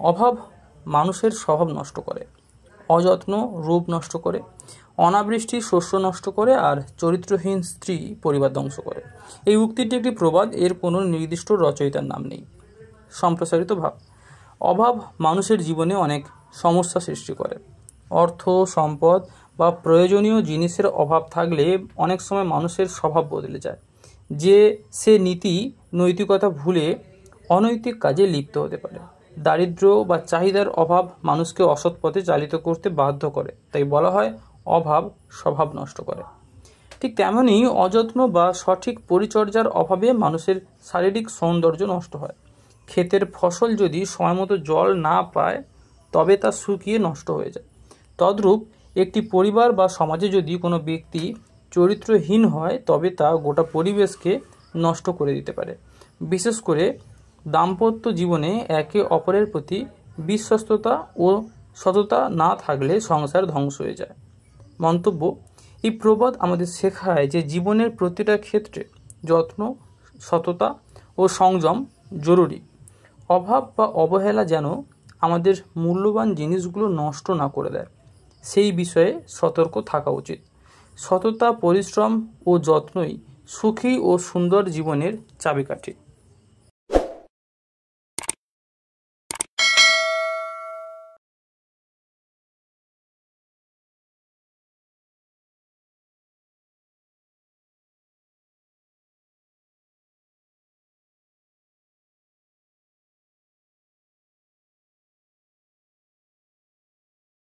অভাব মানুষের স্বভাব নষ্ট করে, অযত্ন রূপ নষ্ট করে, অনাবৃষ্টি শস্য নষ্ট করে, আর চরিত্রহীন স্ত্রী পরিবার ধ্বংস করে। এই উক্তিটি একটি প্রবাদ, এর কোনো নির্দিষ্ট রচয়িতার নাম নেই। সম্প্রসারিত ভাব। অভাব মানুষের জীবনে অনেক সমস্যা সৃষ্টি করে। অর্থ, সম্পদ বা প্রয়োজনীয় জিনিসের অভাব থাকলে অনেক সময় মানুষের স্বভাব বদলে যায়, সে নীতি নৈতিকতা ভুলে অনৈতিক কাজে লিপ্ত হতে পারে। দারিদ্র্য বা চাহিদার অভাব মানুষকে অসৎ পথে চালিত করতে বাধ্য করে, তাই বলা হয় অভাব স্বভাব নষ্ট করে। ঠিক তেমনই অযত্ন বা সঠিক পরিচর্যার অভাবে মানুষের শারীরিক সৌন্দর্য নষ্ট হয়। ক্ষেতের ফসল যদি সময়মতো জল না পায় তবে তা শুকিয়ে নষ্ট হয়ে যায়। তদ্রূপ একটি পরিবার বা সমাজে যদি কোনো ব্যক্তি চরিত্রহীন হয় তবে তা গোটা পরিবেশকে নষ্ট করে দিতে পারে। বিশেষ করে দাম্পত্য জীবনে একে অপরের প্রতি বিশ্বস্ততা ও সততা না থাকলে সংসার ধ্বংস হয়ে যায়। মন্তব্য: এই প্রবাদ আমাদের শেখায় যে জীবনের প্রতিটা ক্ষেত্রে যত্ন, সততা ও সংযম জরুরি। অভাব বা অবহেলা যেন আমাদের মূল্যবান জিনিসগুলো নষ্ট না করে দেয়, সেই বিষয়ে সতর্ক থাকা উচিত। সততা, পরিশ্রম ও যত্নই সুখী ও সুন্দর জীবনের চাবিকাঠি।